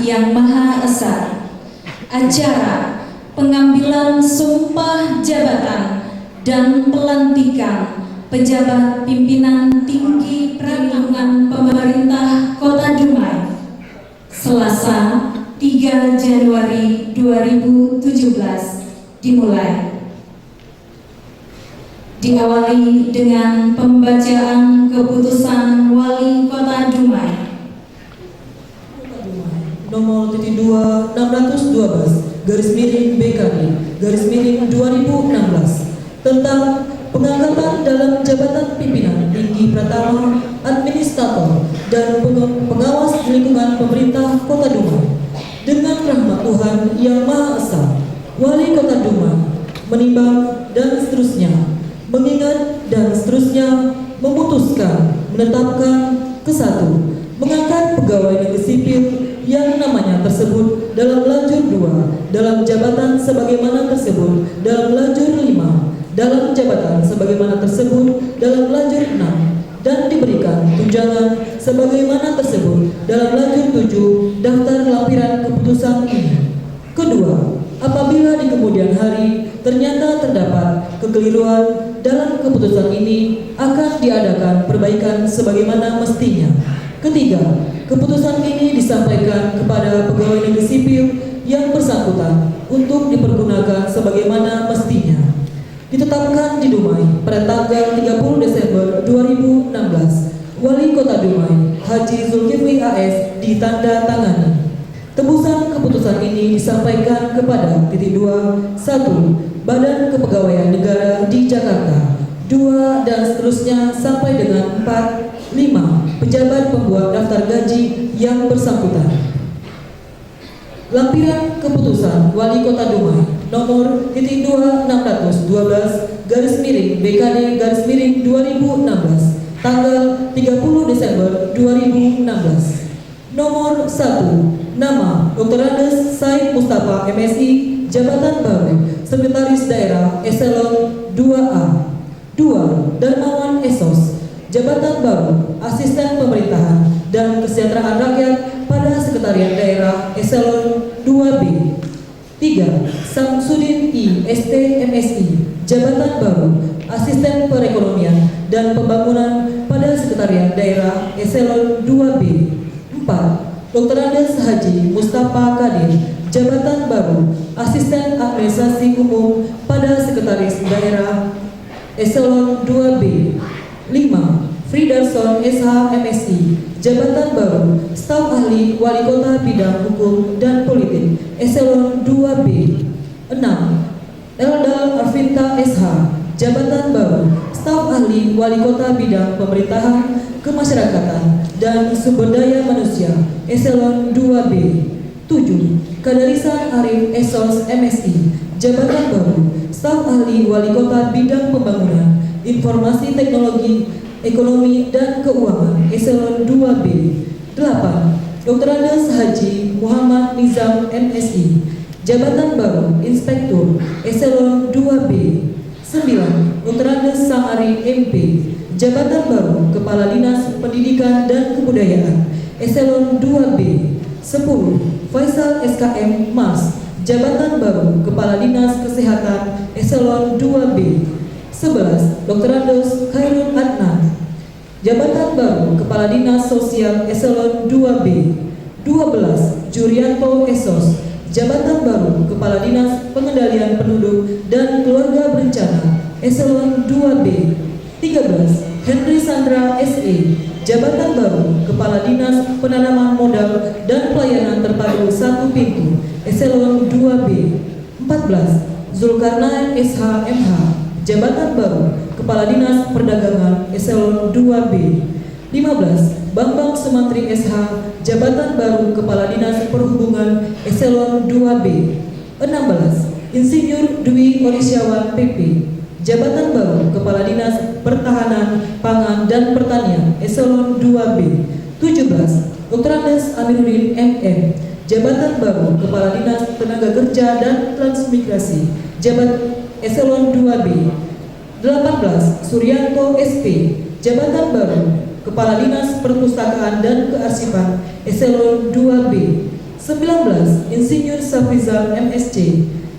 Yang Maha Esa. Acara pengambilan sumpah jabatan dan pelantikan pejabat pimpinan tinggi perlindungan pemerintah Kota Dumai, Selasa 3 Januari 2017 dimulai. Diawali dengan pembacaan keputusan Wali Kota Dumai nomor 2/612 garis miring BKD garis miring 2016 tentang pengangkatan dalam jabatan pimpinan tinggi Pratama, administrator dan pengawas lingkungan pemerintah Kota Dumai. Dengan rahmat Tuhan Yang Maha Esa, Wali Kota Dumai menimbang dan seterusnya, mengingat dan seterusnya, memutuskan, menetapkan ke-1, mengangkat pegawai negeri sipil yang namanya tersebut dalam lajur 2 dalam jabatan sebagaimana tersebut dalam lajur 5 dalam jabatan sebagaimana tersebut dalam lajur 6 dan diberikan tunjangan sebagaimana tersebut dalam lajur 7 daftar lampiran keputusan ini. Kedua, apabila di kemudian hari ternyata terdapat kekeliruan dalam keputusan ini, akan diadakan perbaikan sebagaimana mestinya. Ketiga, keputusan ini disampaikan kepada pegawai negeri sipil yang bersangkutan untuk dipergunakan sebagaimana mestinya. Ditetapkan di Dumai pada tanggal 30 Desember 2016, Wali Kota Dumai Haji Zulkifli AS ditanda tangani. Tembusan keputusan ini disampaikan kepada 2. 1. Badan Kepegawaian Negara di Jakarta, 2 dan seterusnya sampai dengan 4. 5. Pejabat pembuat daftar gaji yang bersangkutan. Lampiran keputusan Wali Kota Dumai nomor 2/612 garis miring BKD garis miring 2016 tanggal 30 Desember 2016. Nomor 1. Nama Dr. Andes Said Mustafa MSI, jabatan baru Sekretaris Daerah Eselon 2A. 2. Darmawan Esos, jabatan baru Asisten Pemerintahan dan Kesejahteraan Rakyat pada Sekretariat Daerah Eselon 2B. 3. Samsudin I ST MSI, jabatan baru Asisten Perekonomian dan Pembangunan pada Sekretariat Daerah Eselon 2B. 4. Dr. Andes Haji Mustafa Kadir, jabatan baru Asisten Administrasi Umum pada Sekretaris Daerah Eselon 2B. 5. Fridarson SH MSI, jabatan baru Staf Ahli Wali Kota Bidang Hukum dan Politik Eselon 2B. 6. Eldal Arvinta SH, jabatan baru Staf Ahli Wali Kota Bidang Pemerintahan, Kemasyarakatan dan Sumber Daya Manusia Eselon 2B. 7. Kadarisan Arif Esos MSI, jabatan baru Staf Ahli Wali Kota Bidang Pembangunan, Informasi Teknologi, Ekonomi dan Keuangan Eselon 2B. 8. Dr. Andes Haji Muhammad Nizam MSI, jabatan baru Inspektur Eselon 2B. 9. Dr. Andes Sangari MP, jabatan baru Kepala Dinas Pendidikan dan Kebudayaan Eselon 2B. 10. Faisal SKM Mas, jabatan baru Kepala Dinas Kesehatan Eselon 2B. 11. Dr. Andes Khairul Adnan, jabatan baru Kepala Dinas Sosial Eselon 2B. 12. Jurianto Esos, jabatan baru Kepala Dinas Pengendalian Penduduk dan Keluarga Berencana Eselon 2B. 13. Henry Sandra SE, jabatan baru Kepala Dinas Penanaman Modal dan Pelayanan Terpadu 1 Pintu Eselon 2B. 14. Zulkarnain SH MH, jabatan baru Kepala Dinas Perdagangan Eselon 2B. 15. Bambang Sumantri SH, jabatan baru Kepala Dinas Perhubungan Eselon 2B. 16. Insinyur Dwi Orisyawan PP, jabatan baru Kepala Dinas Pertahanan, Pangan dan Pertanian Eselon 2B. 17. Dr. Andes Amiruddin MM, jabatan baru Kepala Dinas Tenaga Kerja dan Transmigrasi, jabatan Eselon 2B. 18. Suryanto SP, jabatan baru Kepala Dinas Perpustakaan dan Kearsipan Eselon 2B. 19. Insinyur Safrizal MSc,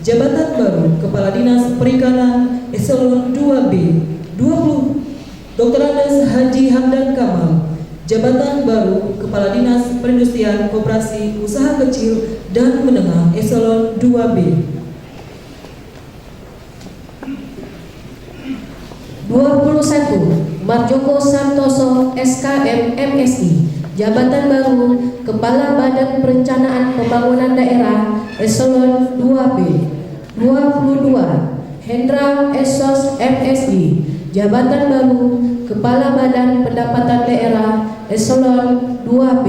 jabatan baru Kepala Dinas Perikanan Eselon 2B. 20. Dr. Andes Haji Hamdan Kamal, jabatan baru Kepala Dinas Perindustrian Koperasi Usaha Kecil dan Menengah Eselon 2B. 21. Marjoko Santoso SKM MSI, jabatan baru Kepala Badan Perencanaan Pembangunan Daerah Eselon 2B. 22. Hendra Esos MSI, jabatan baru Kepala Badan Pendapatan Daerah Eselon 2B.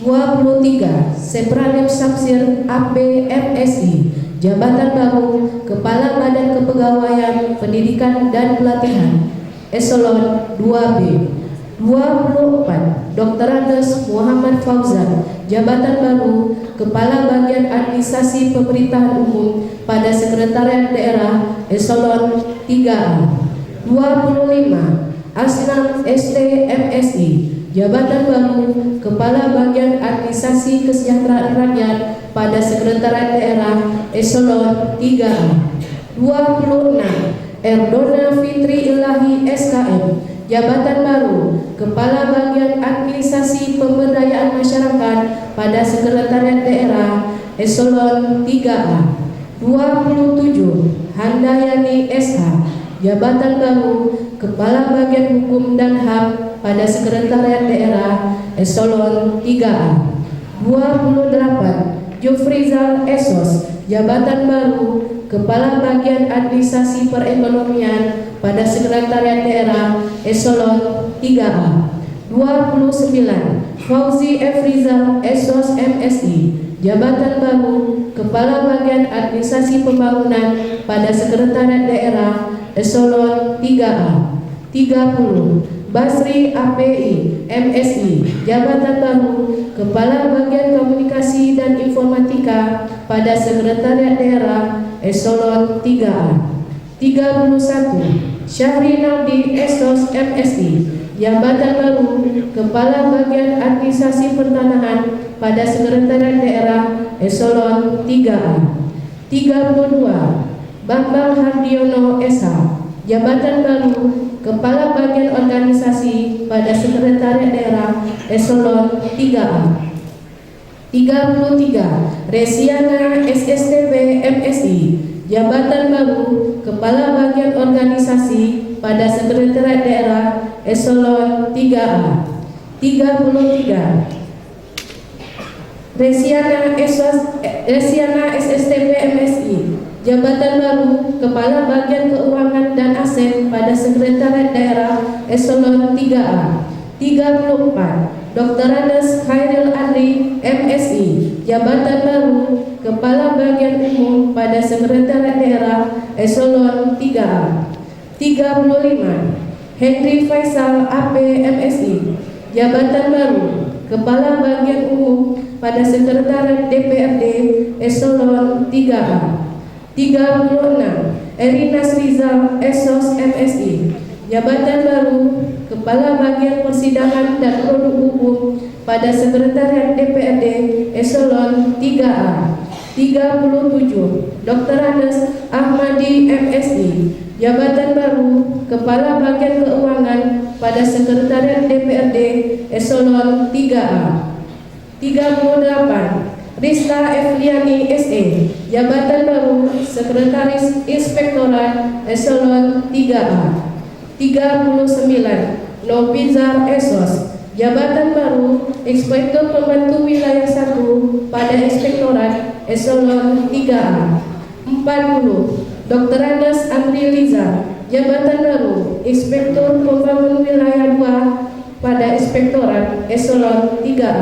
23. Sepranem Samsir AB MSI, jabatan baru Kepala Badan Kepegawaian Pendidikan dan Pelatihan Eselon 2B. 24. Dr. Andes Muhammad Fauzan, jabatan baru Kepala Bagian Administrasi Pemerintahan Umum pada Sekretariat Daerah Eselon 3A. 25. Asnam ST MSI, jabatan baru Kepala Bagian Administrasi Kesejahteraan Rakyat pada Sekretariat Daerah Eselon 3A. 26. Erdona Fitri Ilahi SKM, jabatan baru Kepala Bagian Administrasi Pemberdayaan Masyarakat pada Sekretariat Daerah Eselon 3A. 27. Handayani SH, jabatan baru Kepala Bagian Hukum dan HAM pada Sekretariat Daerah Eselon 3A. 28. Jufrizal Esos, jabatan baru Kepala Bagian Administrasi Perekonomian pada Sekretariat Daerah Eselon 3A. 29. Fauzi Efrizal Esos MSI, jabatan baru Kepala Bagian Administrasi Pembangunan pada Sekretariat Daerah Eselon 3A. 30. Basri API MSI, jabatan baru Kepala Bagian Komunikasi dan Informatika pada Sekretariat Daerah Eselon 3A. 31. Syahri Naudi Esos MSI, jabatan baru Kepala Bagian Administrasi Pertanahan pada Sekretariat Daerah Eselon 3A. 32. Bambang Hardiono SH, jabatan baru Kepala Bagian Organisasi pada Sekretariat Daerah Eselon 3A. 33. Resiana SSTP MSI, jabatan baru Kepala Bagian Organisasi pada Sekretariat Daerah Eselon 3A. 33. Resiana SSTP MSI, jabatan baru Kepala Bagian Keuangan dan Aset pada Sekretariat Daerah Eselon 3A. 34. Dr. Andes Khairil Adli MSI, jabatan baru Kepala Bagian Umum pada Sekretariat Daerah Eselon 3A. 35. Henry Faisal AP MSI, jabatan baru Kepala Bagian Umum pada Sekretariat DPRD Eselon 3A. 36. Erinas Rizal Esos MSI, jabatan baru Kepala Bagian Persidangan dan Produk Hukum pada Sekretariat DPRD Eselon 3A. 37. Dr. Andes Ahmadi MSI, jabatan baru Kepala Bagian Keuangan pada Sekretariat DPRD Eselon 3A. 38. Rista Evliani SE, jabatan baru Sekretaris Inspektorat Eselon 3A. 39. Nobizar Esos, jabatan baru Inspektur Pembantu Wilayah 1 pada Inspektorat Eselon 3A. 40. Dr. Andes Andri Liza, jabatan baru Inspektur Pembangunan Wilayah 2 pada Inspektorat Eselon 3A.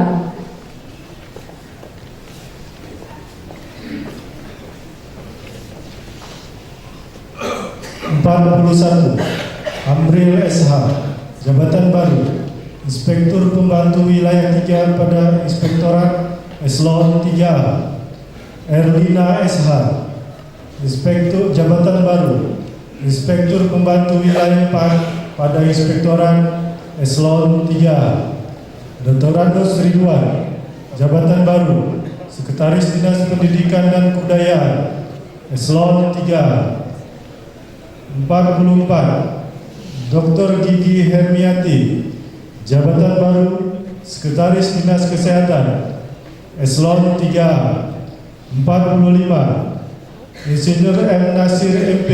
41. Amril SH, jabatan baru Inspektur Pembantu Wilayah 3 pada Inspektorat Eselon 3A. Erlina SH, Inspektur jabatan baru Inspektur Pembantu Wilayah 4 pada Inspektorat Eselon 3A. Dr. Andos Ridwan, jabatan baru Sekretaris Dinas Pendidikan dan Kebudayaan, Eselon 3. 44. Dr. Gigi Hermiati, jabatan baru Sekretaris Dinas Kesehatan, Eselon 3. 45. Insinyur M. Nasir MP,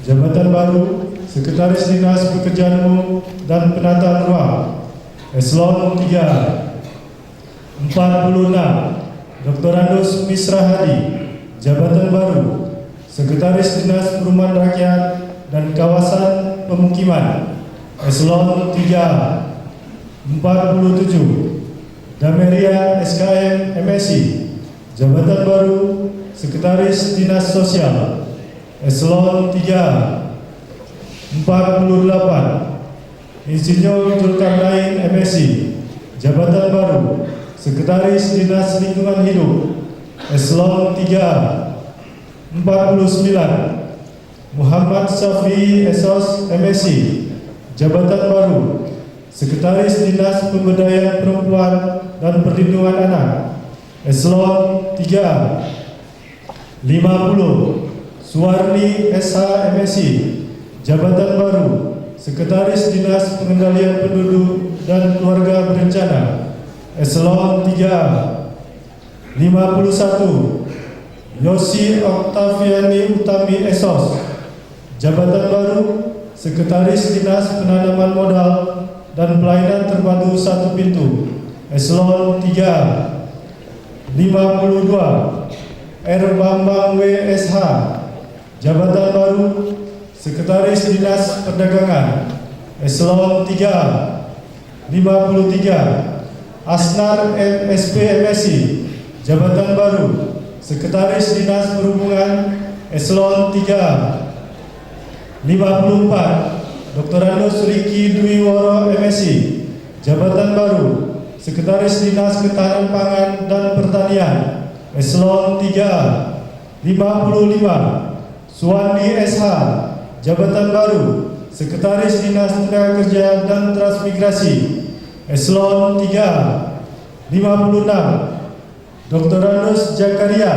jabatan baru Sekretaris Dinas Pekerjaan Umum dan Penataan Ruang, Eselon 3. 46. Dr. Andus Misra Hadi, jabatan baru Sekretaris Dinas Perumahan Rakyat dan Kawasan Pemukiman, Eselon 3. 47. Dameria SKM MSI, jabatan baru Sekretaris Dinas Sosial, Eselon 3. 48. Insinyur Zulkarnain MSI, jabatan baru Sekretaris Dinas Lingkungan Hidup, Eselon 3. 49. Muhammad Syafi'i Esos MSI, jabatan baru Sekretaris Dinas Pemberdayaan Perempuan dan Perlindungan Anak, Eselon 3. 50. Suwarni SH MSI, jabatan baru Sekretaris Dinas Pengendalian Penduduk dan Keluarga Berencana, Eselon 3. 51. Yosi Oktaviani Utami Esos, jabatan baru Sekretaris Dinas Penanaman Modal dan Pelayanan Terpadu Satu Pintu, Eselon 3. 52. R. Bambang WSH, jabatan baru Sekretaris Dinas Perdagangan, Eselon 3. 53. Asnar MSP MSI, jabatan baru Sekretaris Dinas Perhubungan, Eselon 3. 54. Dr. Andus Riki Dwi Woro MSI, jabatan baru Sekretaris Dinas Ketahanan Pangan dan Pertanian, Eselon 3. 55. Suwandi SH, jabatan baru Sekretaris Dinas Tenaga Kerja dan Transmigrasi, Eselon 3. 56. Dr. Andus Jakaria,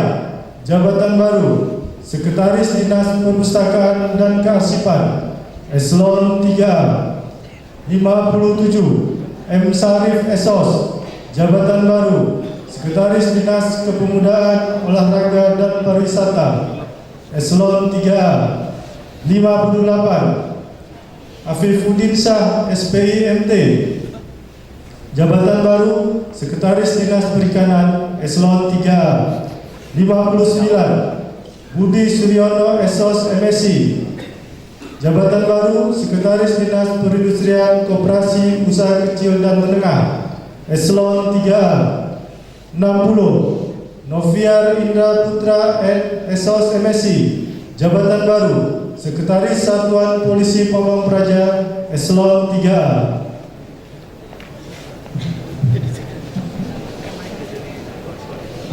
jabatan baru Sekretaris Dinas Perpustakaan dan Kearsipan, Eselon 3. 57. M. Sarif Esos, jabatan baru Sekretaris Dinas Kepemudaan, Olahraga dan Pariwisata, Eselon 3. 58. Afifuddin Shah SPI MT, jabatan baru Sekretaris Dinas Perikanan, Eselon 3. 59. Budi Suryono Esos MSI, jabatan baru Sekretaris Dinas Perindustrian Koperasi Usaha Kecil dan Menengah, Eselon 3. 60. Noviar Indra Putra Esos MSI, jabatan baru Sekretaris Satuan Polisi Pamong Praja, Eselon 3.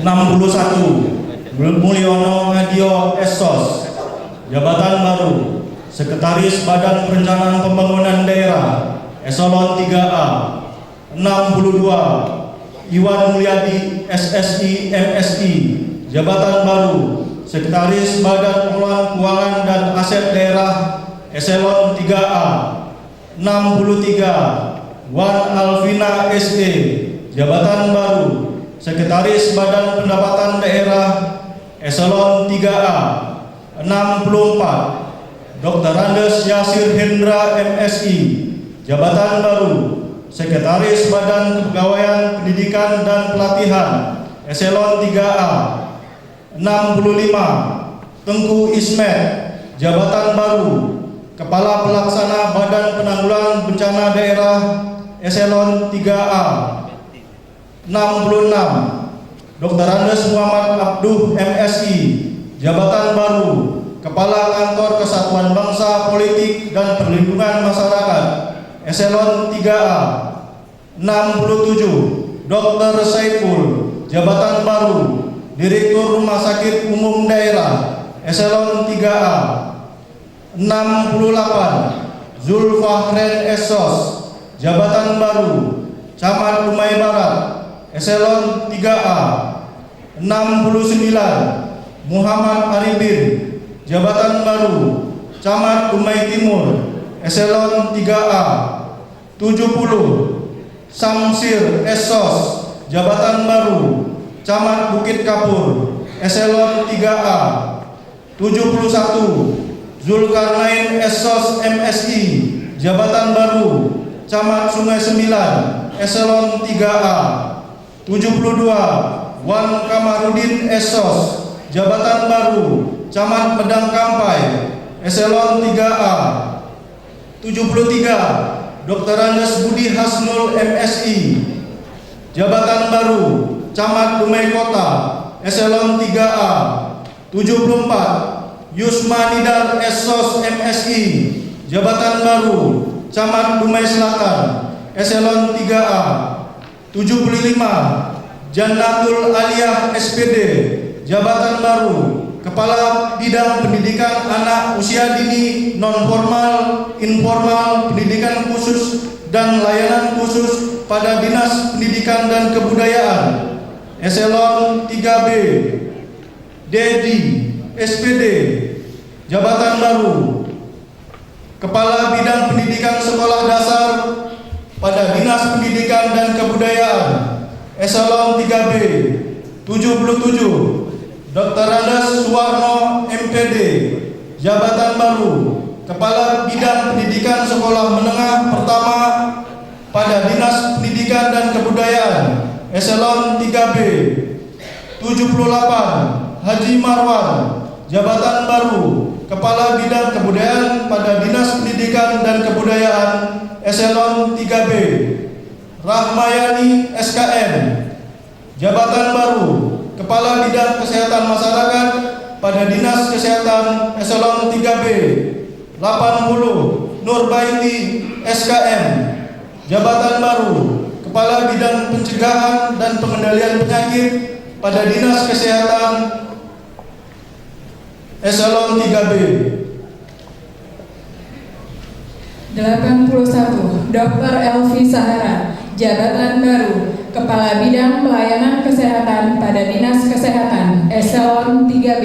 61. Mulyono Ngadio Esos, jabatan baru Sekretaris Badan Perencanaan Pembangunan Daerah, Eselon 3A. 62. Iwan Mulyadi SSI MSI, jabatan baru Sekretaris Badan Pengelolaan Keuangan dan Aset Daerah, Eselon 3A. 63. Wan Alvina SE, jabatan baru Sekretaris Badan Pendapatan Daerah, Eselon 3A. 64. Dr. Andes Yasir Hendra MSI, jabatan baru Sekretaris Badan Kepegawaian Pendidikan dan Pelatihan, Eselon 3A. 65. Tengku Ismet, jabatan baru Kepala Pelaksana Badan Penanggulangan Bencana Daerah, Eselon 3A. 66. Dr. Andes Muhammad Abduh MSI, jabatan baru Kepala Kantor Kesatuan Bangsa Politik dan Perlindungan Masyarakat, Eselon 3A. 67. Dr. Saiful, jabatan baru Direktur Rumah Sakit Umum Daerah, Eselon 3A. 68. Zulfahren Esos, jabatan baru Camat Dumai Barat, Eselon 3A. 69. Muhammad Arifin, jabatan baru, Camat Dumai Timur, Eselon 3A. 70. Samsir Esos, jabatan baru, Camat Bukit Kapur, Eselon 3A. 71. Zulkarnain Esos MSI, jabatan baru, Camat Sungai Sembilan, Eselon 3A. 72. Wan Kamarudin Esos, jabatan baru, Camat Medang Kampai, Eselon 3A. 73. Dr. Andes Budi Hasnul MSI, jabatan baru, Camat Dumai Kota, Eselon 3A. 74. Yusma Nidar Esos MSI, jabatan baru, Camat Dumai Selatan, Eselon 3A. 75. Jannatul Aliyah SPD, jabatan baru, Kepala Bidang Pendidikan Anak Usia Dini Non-Formal, Informal, Pendidikan Khusus dan Layanan Khusus pada Dinas Pendidikan dan Kebudayaan, Eselon 3B. Dedi SPD, jabatan baru, Kepala Bidang Pendidikan Sekolah Dasar pada Dinas Pendidikan dan Kebudayaan, Eselon 3B. 77. Dr. Andes Suwarno MPD, jabatan baru, Kepala Bidang Pendidikan Sekolah Menengah Pertama pada Dinas Pendidikan dan Kebudayaan, Eselon 3B. 78. Haji Marwan, jabatan baru, Kepala Bidang Kebudayaan pada Dinas Pendidikan dan Kebudayaan, Eselon 3B. Rahmayani SKM, jabatan baru, Kepala Bidang Kesehatan Masyarakat pada Dinas Kesehatan, Eselon 3B. 80. Nurbaiti SKM, jabatan baru, Kepala Bidang Pencegahan dan Pengendalian Penyakit pada Dinas Kesehatan, Eselon 3B. 81. Dr. Elvi Sahara, jabatan baru, Kepala Bidang Pelayanan Kesehatan pada Dinas Kesehatan, Eselon 3B.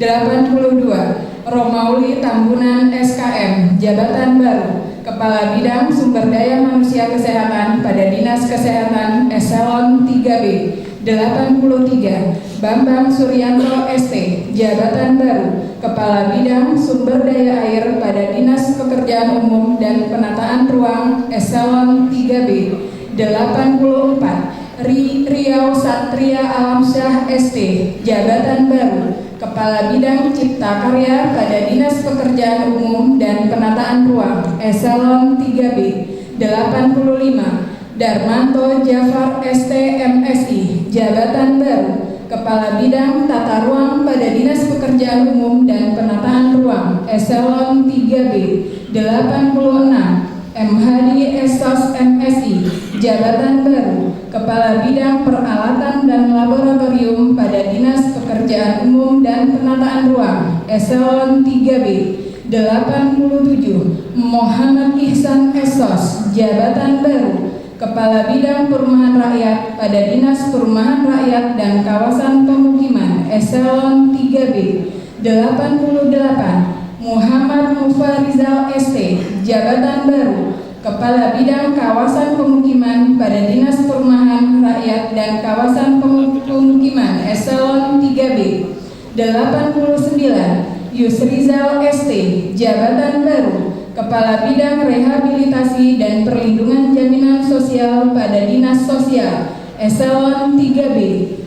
82. Romauli Tambunan SKM, jabatan baru, Kepala Bidang Sumber Daya Manusia Kesehatan pada Dinas Kesehatan, Eselon 3B. 83. Bambang Suryanto ST, jabatan baru, Kepala Bidang Sumber Daya Air pada Dinas Pekerjaan Umum dan Penataan Ruang, Eselon 3B. 84. Riau Satria Alamsyah ST, jabatan baru, Kepala Bidang Cipta Karya pada Dinas Pekerjaan Umum dan Penataan Ruang, Eselon 3B. 85. Darmanto Jafar ST MSI, jabatan baru, Kepala Bidang Tata Ruang pada Dinas Pekerjaan Umum dan Penataan Ruang, Eselon 3B. 86. M. Hadi Esos MSI, jabatan baru, Kepala Bidang Peralatan dan Laboratorium pada Dinas Pekerjaan Umum dan Penataan Ruang, Eselon 3B. 87. Muhammad Ihsan Esos, jabatan baru, Kepala Bidang Perumahan Rakyat pada Dinas Perumahan Rakyat dan Kawasan Pemukiman, Eselon 3B. 88. Muhammad Mufarizal ST, jabatan baru, Kepala Bidang Kawasan Pemukiman pada Dinas Perumahan Rakyat dan Kawasan Pemukiman, Eselon 3B. 89. Yusrizal ST, jabatan baru, Kepala Bidang Rehabilitasi dan Perlindungan Jaminan Sosial pada Dinas Sosial, Eselon 3B.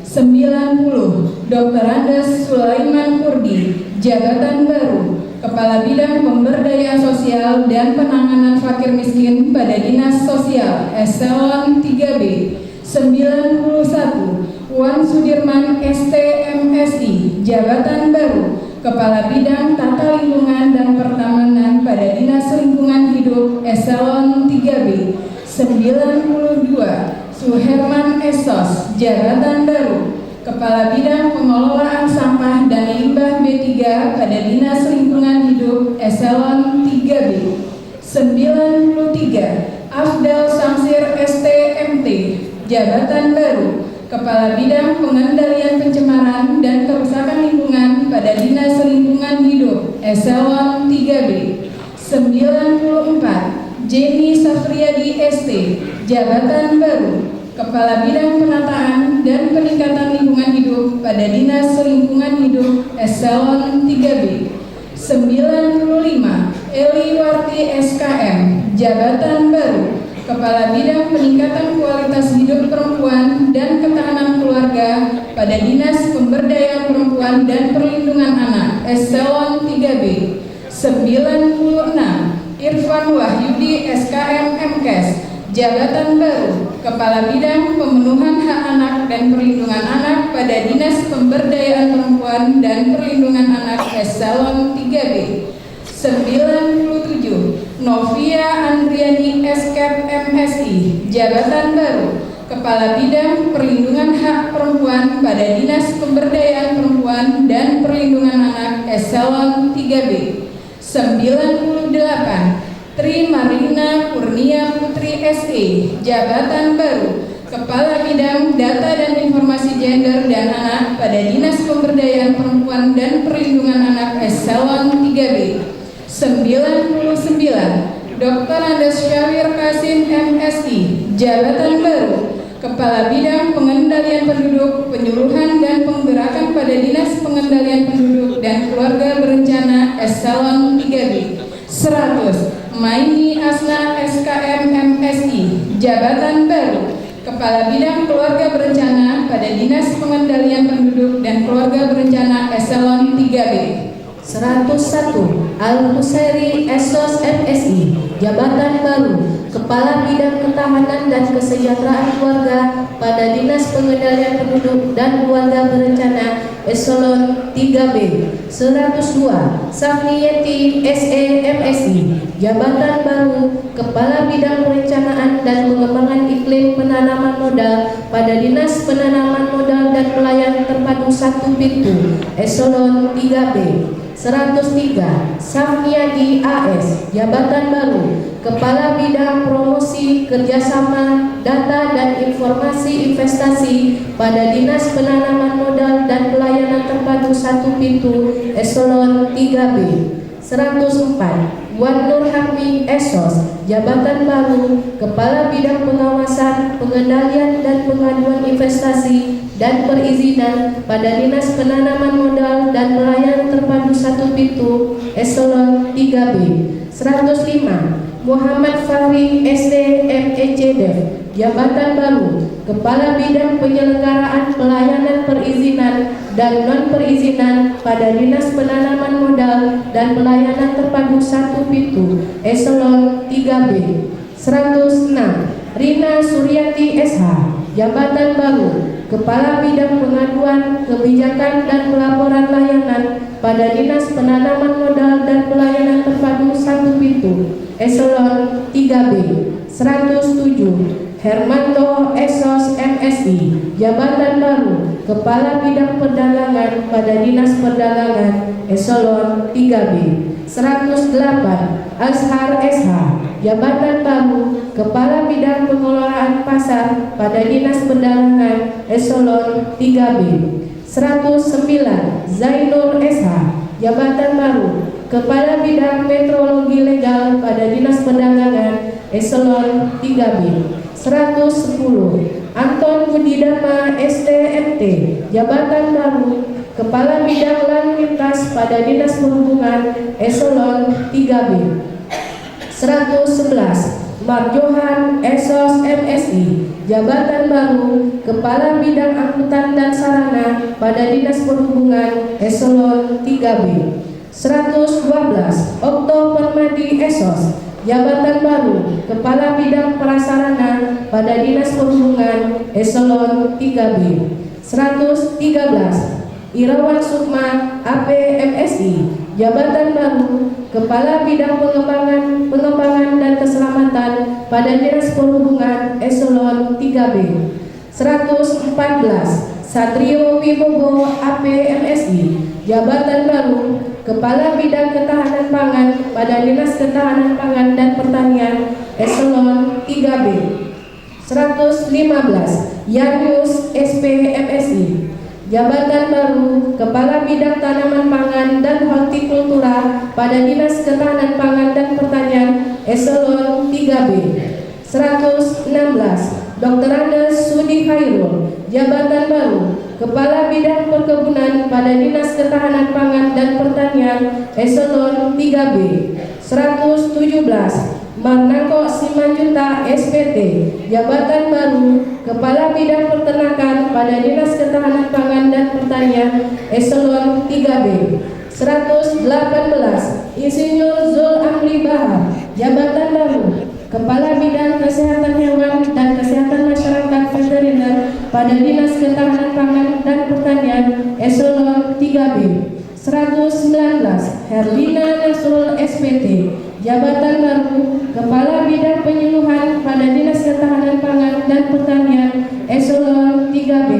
90. Dr. Andes Sulaiman Kurdi, jabatan baru, Kepala Bidang Pemberdayaan Sosial dan Penanganan Fakir Miskin pada Dinas Sosial, Eselon 3B. 91. Wan Sudirman ST MSI, jabatan baru, Kepala Bidang Tata Lingkungan dan Pertamanan pada Dinas Lingkungan Hidup, Eselon 3B. 92. Suherman Esos, jabatan baru, Kepala Bidang Pengelolaan Sampah dan Limbah B3 pada Dinas Lingkungan Hidup, Eselon 3B. 93. Afdal Samsir ST MT, jabatan baru, Kepala Bidang Pengendalian pencemaran dan kerusakan lingkungan pada Dinas Lingkungan Hidup Eselon 3B. 94. Jenny Safriadi ST, Jabatan Baru, Kepala Bidang Penataan dan Peningkatan Lingkungan Hidup pada Dinas Lingkungan Hidup Eselon 3B. 95. Eli Warti SKM, Jabatan Baru, Kepala Bidang Peningkatan Kualitas Hidup Perempuan dan Ketahanan Keluarga pada Dinas Pemberdayaan Perempuan dan Perlindungan Anak Eselon 3B. 96. Irfan Wahyudi SKM MKes, Jabatan Baru, Kepala Bidang Pemenuhan Hak Anak dan Perlindungan Anak pada Dinas Pemberdayaan Perempuan dan Perlindungan Anak Eselon 3B. 97. Novia Andriani SKep MSI, Jabatan Baru, Kepala Bidang Perlindungan Hak Perempuan pada Dinas Pemberdayaan Perempuan dan Perlindungan Anak Eselon 3B. 98. Tri Marina Kurnia Putri SE, Jabatan Baru, Kepala Bidang Data dan Informasi Gender dan Anak pada Dinas Pemberdayaan Perempuan dan Perlindungan Anak Eselon 3B. 99. Dr. Andes Syawir Kasim MSI, Jabatan Baru, Kepala Bidang Pengendalian Penduduk, Penyuluhan dan Penggerakan pada Dinas Pengendalian Penduduk dan Keluarga Berencana Eselon 3B. 100. Maini Asna SKM MSI, Jabatan Baru, Kepala Bidang Keluarga Berencana pada Dinas Pengendalian Penduduk dan Keluarga Berencana Eselon 3B. 101. Al-Husairi Esos MSI, Jabatan Baru, Kepala Bidang Ketahanan dan Kesejahteraan Keluarga pada Dinas Pengendalian Penduduk dan Keluarga Berencana Eselon 3B. 102. Safniyeti SE MSI, Jabatan Baru, Kepala Bidang Perencanaan dan Pengembangan Iklim Penanaman Modal pada Dinas Penanaman Modal dan Pelayanan Terpadu 1 Pintu Eselon 3B. 103. Safniadi AS, Jabatan Baru, Kepala Bidang Promosi Kerjasama Data dan Informasi Investasi pada Dinas Penanaman Modal dan Pelayanan Terpadu 1 Pintu Eselon 3B. 104. Wan Nur Hakmi Esos, Jabatan Baru, Kepala Bidang Pengawasan, Pengendalian dan Pengaduan Investasi dan Perizinan pada Dinas Penanaman Modal dan Pelayanan Terpadu 1 Pintu Eselon 3B. 105. Muhammad Fahri SD MECDEF, Jabatan Baru, Kepala Bidang Penyelenggaraan Pelayanan Perizinan dan Non-Perizinan pada Dinas Penanaman Modal dan Pelayanan Terpadu 1 Pintu Eselon 3B. 106. Rina Suryati SH, Jabatan Baru, Kepala Bidang Pengaduan, Kebijakan dan Pelaporan Layanan pada Dinas Penanaman Modal dan Pelayanan Terpadu 1 Pintu Eselon 3B. 107. Hermanto Esos MSI, Jabatan Baru, Kepala Bidang Perdagangan pada Dinas Perdagangan Eselon 3B. 108. Azhar SH, Jabatan Baru, Kepala Bidang Pengelolaan Pasar pada Dinas Perdagangan Eselon 3B. 109. Zainur SH, Jabatan Baru, Kepala Bidang Metrologi Legal pada Dinas Perdagangan Eselon 3B. 110. Anton Budidama STMT, Jabatan Baru, Kepala Bidang Lalu Lintas pada Dinas Perhubungan Eselon 3B. 111. Marjohan Esos MSI, Jabatan Baru, Kepala Bidang Angkutan dan Sarana pada Dinas Perhubungan Eselon 3B. 112. Okto Permadi Esos, Jabatan Baru, Kepala Bidang Prasarana pada Dinas Perhubungan Eselon 3B. 113. Irawan Sukma APMSI, Jabatan Baru, Kepala Bidang Pengembangan dan Keselamatan pada Dinas Perhubungan Eselon 3B. 114. Satrio Wibowo APMSI, Jabatan Baru, Kepala Bidang Ketahanan Pangan pada Dinas Ketahanan Pangan dan Pertanian Eselon 3B. 115. Yanius SPMSI, Jabatan baru Kepala Bidang Tanaman Pangan dan Hortikultura pada Dinas Ketahanan Pangan dan Pertanian Eselon 3B. 116. Dr. Andes Sudi Khairul, jabatan baru Kepala Bidang Perkebunan pada Dinas Ketahanan Pangan dan Pertanian Eselon 3B. 117. Marnako Simanjuta SPT, jabatan baru Kepala Bidang Peternakan pada Dinas Ketahanan Pangan dan Pertanian Eselon 3B. 118. Insinyur Zul Amli Bahar, jabatan baru Kepala Bidang Kesehatan Hewan dan Kesehatan Masyarakat Veteriner pada Dinas Ketahanan Pangan dan Pertanian Eselon 3B. 119. Herlina Nasrul SPT, jabatan baru Kepala Bidang Penyuluhan pada Dinas Ketahanan Pangan dan Pertanian Eselon 3B.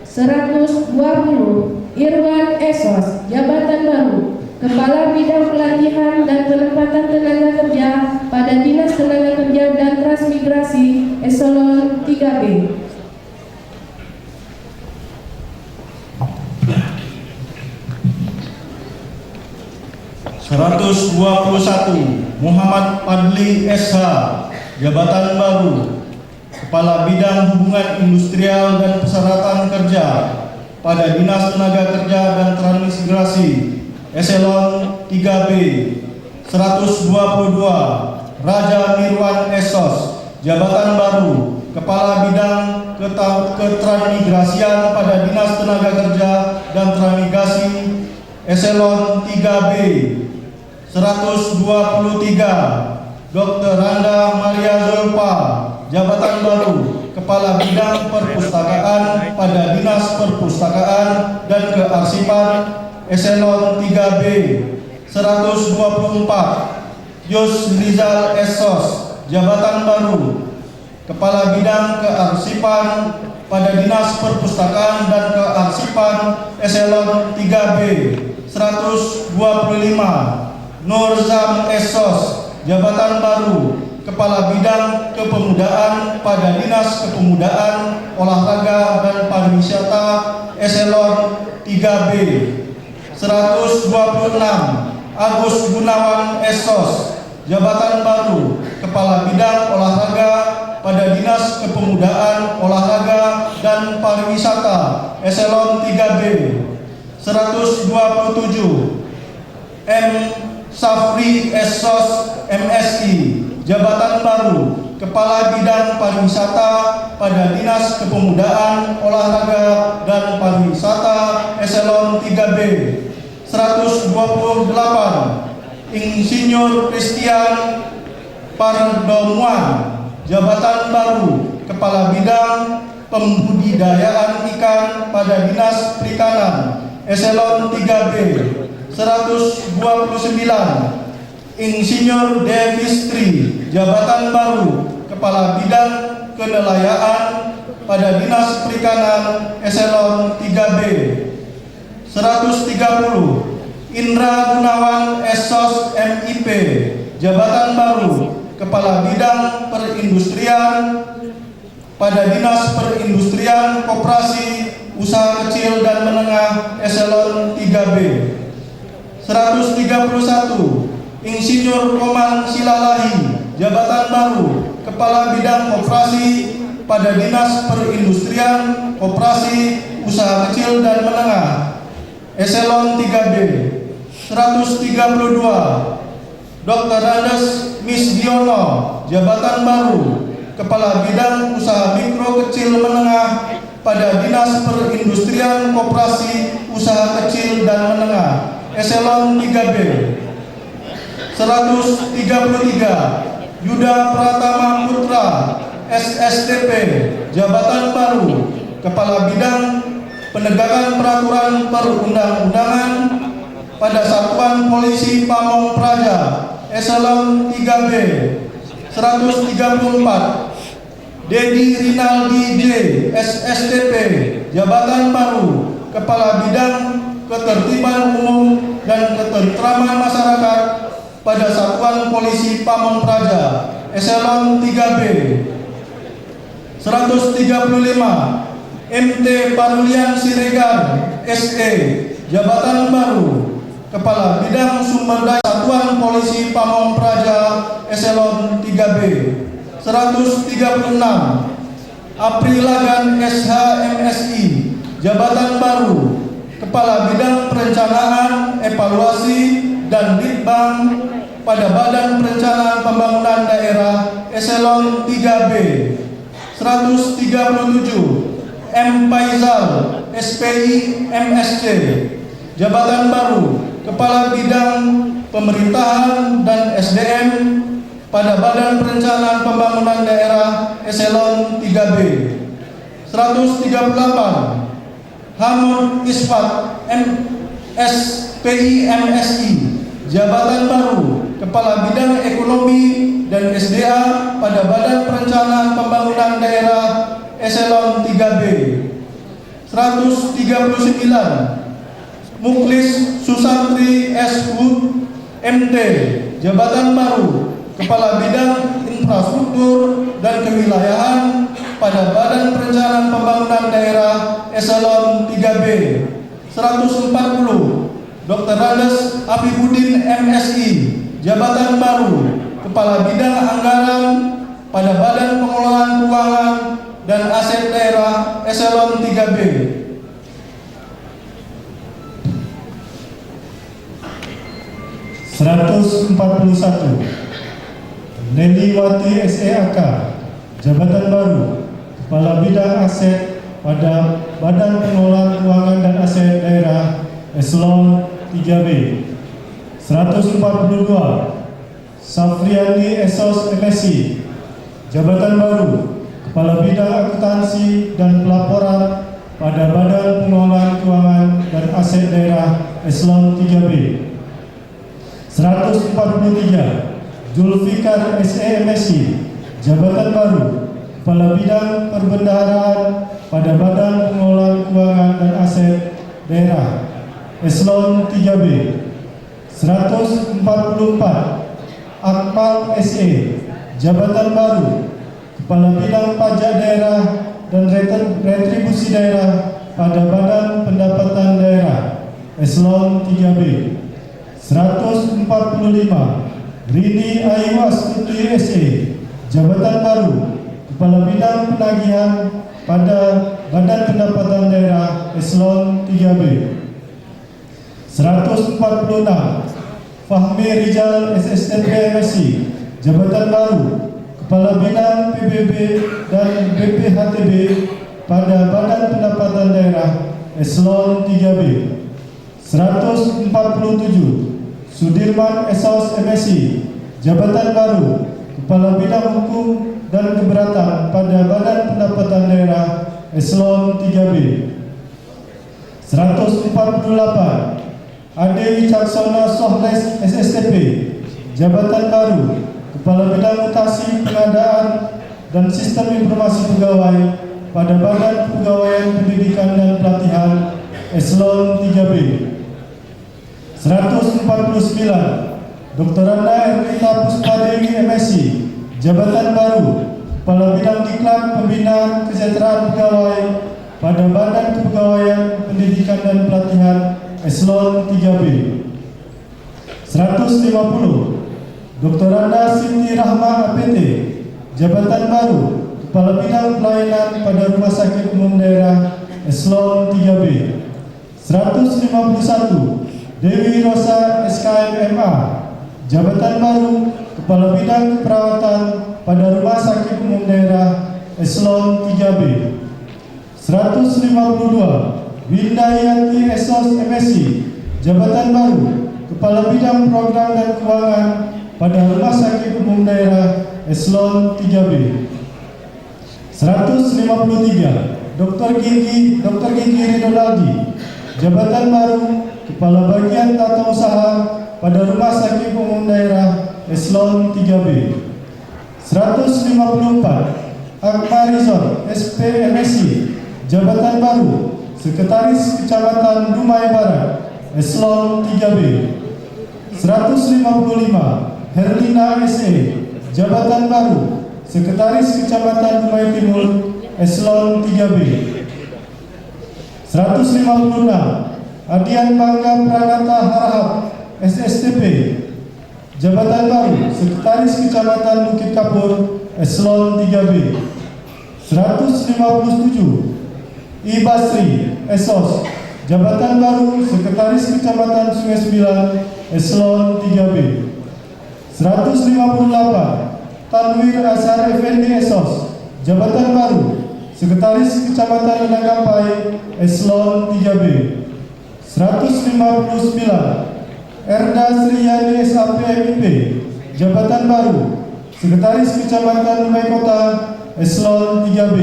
120. Irwan Esos, jabatan baru Kepala Bidang Pelatihan dan Penempatan Tenaga Kerja pada Dinas Tenaga Kerja dan Transmigrasi Eselon 3B. Muhammad Fadli SH, jabatan baru Kepala Bidang Hubungan Industrial dan Persyaratan Kerja pada Dinas Tenaga Kerja dan Transmigrasi Eselon 3B. 122. Raja Mirwan Esos, jabatan baru Kepala Bidang Ketransmigrasian pada Dinas Tenaga Kerja dan Transmigrasi Eselon 3B. 123. Dr. Randa Maria Zulfa, jabatan baru Kepala Bidang Perpustakaan pada Dinas Perpustakaan dan Kearsipan Eselon 3B. 124. Yus Rizal Esos, jabatan baru Kepala Bidang Kearsipan pada Dinas Perpustakaan dan Kearsipan Eselon 3B. 125. Nurzam Esos, jabatan baru Kepala Bidang Kepemudaan pada Dinas Kepemudaan, Olahraga dan Pariwisata Eselon 3B. 126. Agus Gunawan Esos, jabatan baru Kepala Bidang Olahraga pada Dinas Kepemudaan, Olahraga dan Pariwisata Eselon 3B. 127. M. Safri Esos MSI, jabatan baru Kepala Bidang Pariwisata pada Dinas Kepemudaan, Olahraga dan Pariwisata Eselon 3B. 128. Insinyur Christian Pardomuan, jabatan baru Kepala Bidang Pembudidayaan Ikan pada Dinas Perikanan Eselon 3B. 129. Insinyur Davis Tri, jabatan baru Kepala Bidang Kenelayaan pada Dinas Perikanan Eselon 3B. 130. Indra Gunawan Esos MIP, jabatan baru Kepala Bidang Perindustrian pada Dinas Perindustrian Koperasi Usaha Kecil dan Menengah Eselon 3B. 131. Insinyur Roman Silalahi, jabatan baru Kepala Bidang Koperasi pada Dinas Perindustrian Koperasi Usaha Kecil dan Menengah Eselon 3B. 132. Dr. Andes Misdiono, jabatan baru Kepala Bidang Usaha Mikro Kecil Menengah pada Dinas Perindustrian Koperasi Usaha Kecil dan Menengah Eselon 3B. 133. Yuda Pratama Putra SSTP, jabatan baru Kepala Bidang Penegakan Peraturan Perundang-undangan pada Satuan Polisi Pamong Praja Eselon 3B. 134. Dedi Rinaldi J SSTP, jabatan baru Kepala Bidang Ketertiban Umum dan Ketentraman Masyarakat pada Satuan Polisi Pamong Praja Eselon 3B. 135. MT Parulian Siregar SE, jabatan baru, Kepala Bidang Sumber Daya Satuan Polisi Pamong Praja Eselon 3B. 136 Aprilagan SH MSI, jabatan baru, Kepala Bidang Perencanaan, Evaluasi, dan Litbang pada Badan Perencanaan Pembangunan Daerah Eselon 3B. 137 M. Faizal SPI MSC, jabatan baru, Kepala Bidang Pemerintahan dan SDM pada Badan Perencanaan Pembangunan Daerah Eselon 3B. 138 Hamur Isfat SPI MSI, jabatan baru, Kepala Bidang Ekonomi dan SDA pada Badan Perencanaan Pembangunan Daerah Eselon 3B. 139 Muklis Susantri S. Hud MT, jabatan baru, Kepala Bidang Infrastruktur dan Kewilayahan pada Badan Perencanaan Pembangunan Daerah Eselon 3B. 140 Dr. Andes Afifuddin MSI, jabatan baru, Kepala Bidang Anggaran pada Badan Pengelolaan Keuangan dan Aset Daerah Eselon 3B. 141 Neniwati SEAK, jabatan baru, Kepala Bidang Aset pada Badan Pengelolaan Keuangan dan Aset Daerah Eselon 3B. 142 Safriani Esos MSI, jabatan baru, Kepala Bidang Akuntansi dan Pelaporan pada Badan Pengelolaan Keuangan dan Aset Daerah Eselon 3B. 143 Zulfikar SE MSI, jabatan baru, Kepala Bidang Perbendaharaan pada Badan Pengelolaan Keuangan dan Aset Daerah Eselon 3B. 144 Akmal SE, jabatan baru, Kepala Bidang Pajak Daerah dan Retribusi Daerah pada Badan Pendapatan Daerah Eselon 3B. 145 Rini Ayu Astuti SE, jabatan baru, Kepala Bidang Penagihan pada Badan Pendapatan Daerah Eselon 3B. 146 Fahmi Rizal SSTP MSI, jabatan baru, Kepala Bidang PBB dan BPHTB pada Badan Pendapatan Daerah Eselon 3B. 147 Sudirman Esos MSI, jabatan baru, Kepala Bidang Hukum dan Keberatan pada Badan Pendapatan Daerah Eselon 3B. 148 Ade Wicaksona Sohles SSTP, jabatan baru, Kepala Bidang Mutasi Pengadaan dan Sistem Informasi Pegawai pada Badan Kepegawaian Pendidikan dan Pelatihan Eselon 3B. 149 Dr. Anda Erlita Puspadewi MSI, jabatan baru, Kepala Bidang Diklat Pembinaan Kesejahteraan Pegawai pada Badan Kepegawaian Pendidikan dan Pelatihan Eselon 3B. 150 Dr. Anda Siti Rahma APT, jabatan baru, Kepala Bidang Pelayanan pada Rumah Sakit Umum Daerah Eselon 3B. 151 Dewi Rosa SKM MA, jabatan baru, Kepala Bidang Perawatan pada Rumah Sakit Umum Daerah Eselon 3B. 152 Windayati Esos MSI, jabatan baru, Kepala Bidang Program dan Keuangan pada Rumah Sakit Umum Daerah Eselon 3B. 153 Dr. Gigi Ridonaldi, jabatan baru, Kepala Bagian Tata Usaha pada Rumah Sakit Umum Daerah Eselon 3B. 154 Akmarizon SP MSI, jabatan baru, Sekretaris Kecamatan Dumai Barat Eselon 3B. 155 Herlina SE, jabatan baru, Sekretaris Kecamatan Dumai Timur Eselon 3B. 156 Adian Bangga Pranata Harahap SSTP Jabatan Baru Sekretaris Kecamatan Bukit Kapur Eselon 3B. 157 I Basri Esos Jabatan Baru Sekretaris Kecamatan Sungai Sembilan Eselon 3B. 158 Tanwir Azhar Effendi Esos Jabatan Baru Sekretaris Kecamatan Nanggapai Eselon 3B. 159 Erda Sriyani SAP MIP Jabatan Baru Sekretaris Kecamatan Dumai Kota Eselon 3B.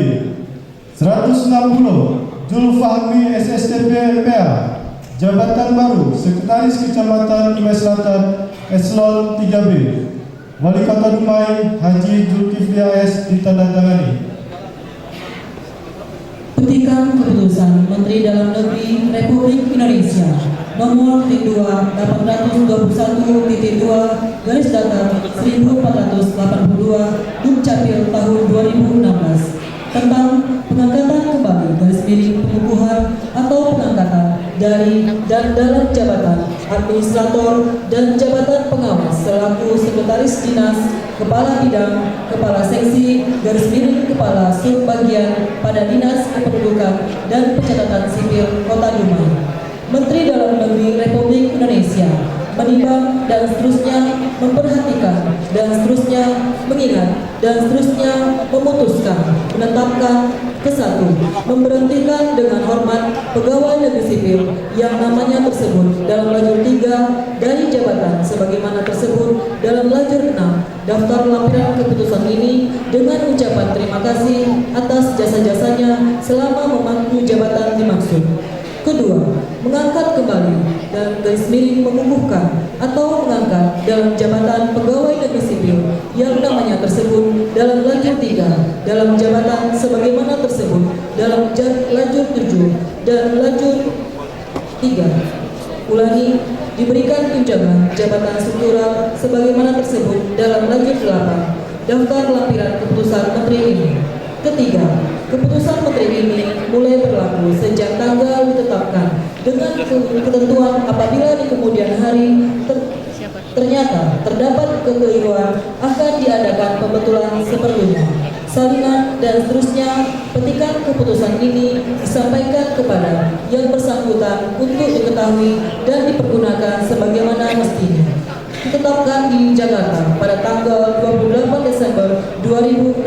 160 Julfahmi SSTP LPA Jabatan Baru Sekretaris Kecamatan Dumai Selatan Eselon 3B. Wali Kota Dumai Haji Zulkifli AS ditandatangani. Petikan Keputusan Menteri Dalam Negeri Republik Indonesia Nomor T2 821.2 garis datar 1482 Dukcapil tahun 2016 tentang pengangkatan kembali garis miring pengukuhan atau pengangkatan dari dan dalam jabatan administrator dan jabatan pengawas selaku sekretaris dinas, kepala bidang, kepala seksi, garis miring kepala subbagian pada Dinas Kependudukan dan Pencatatan Sipil Kota Dumai. Menteri Dalam Negeri Republik Indonesia menimbang dan seterusnya memperhatikan dan seterusnya mengingat dan seterusnya memutuskan menetapkan ke-1 memberhentikan dengan hormat pegawai negeri sipil yang namanya tersebut dalam lajur 3 dari jabatan sebagaimana tersebut dalam lajur 6 daftar lampiran keputusan ini dengan ucapan terima kasih atas jasa-jasanya selama memangku jabatan dimaksud. Kedua, mengangkat kembali dan garis miring mengukuhkan atau mengangkat dalam jabatan pegawai negeri sipil yang namanya tersebut dalam lajur 3 dalam jabatan sebagaimana tersebut dalam lajur 7 dan lajur 3. Ulangi, diberikan tunjangan jabatan struktural sebagaimana tersebut dalam lajur 8 daftar lampiran keputusan menteri ini. Ketiga, keputusan menteri ini mulai berlaku sejak tanggal ditetapkan dengan ketentuan apabila di kemudian hari ternyata terdapat kekeliruan akan diadakan pembetulan seperlunya. Salinan dan seterusnya petikan keputusan ini disampaikan kepada yang bersangkutan untuk diketahui dan dipergunakan sebagaimana mestinya. Ditetapkan di Jakarta pada tanggal 28 Desember 2016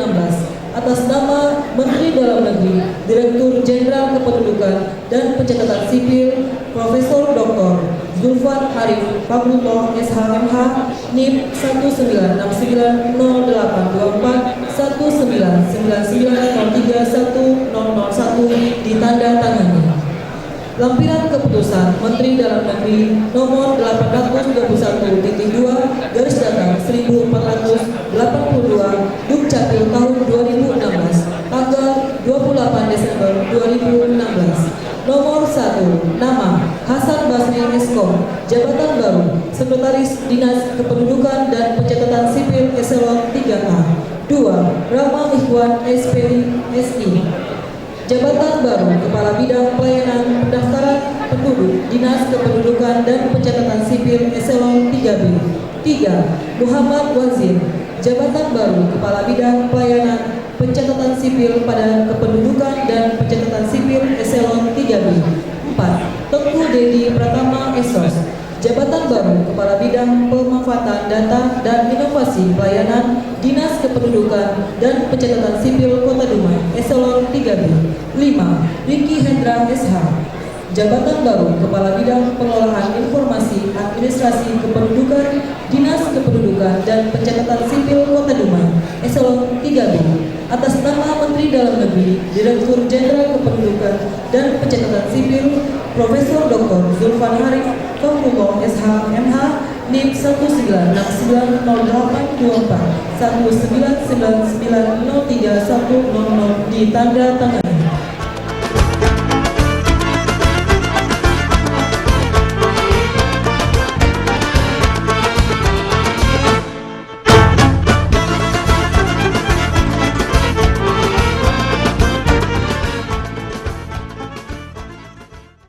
atas nama Menteri Dalam Negeri, Direktur Jenderal Kependudukan dan Pencatatan Sipil, Profesor Dr. Zulfan Arif Fabruto SHMH, NIM 19690824 1999031001 ditandatangani. Lampiran keputusan Menteri Dalam Negeri nomor 821.2 garis datar 1482 Dukcapil tahun 2016 tanggal 28 Desember 2016. Nomor 1, nama Hasan Basri Eskom, jabatan baru Sekretaris Dinas Kependudukan dan Pencatatan Sipil Eselon 3A. 2, Rama Ikhwan SPSI, jabatan baru Kepala Bidang Pelayanan Pendaftaran Penduduk Dinas Kependudukan dan Pencatatan Sipil Eselon 3B. 3, Muhammad Wazir, jabatan baru Kepala Bidang Pelayanan Pencatatan Sipil pada Kependudukan dan Pencatatan Sipil Eselon 3B. 4, Teguh Dedi Pratama Esos, jabatan baru Kepala Bidang Pemanfaatan Data dan Inovasi Pelayanan Dinas Kependudukan dan Pencatatan Sipil Kota Dumai Eselon 3B. 5, Riki Hendra SH, jabatan baru Kepala Bidang Pengelolaan Informasi Administrasi Kependudukan Dinas Kependudukan dan Pencatatan Sipil Kota Dumai Eselon 3B atas nama Menteri Dalam Negeri, Direktur Jenderal Kependudukan dan Pencatatan Sipil, Profesor Dr. Zulfan Arif Fabruto SHMH, NIM 19690824 1999031000 ditandatangani.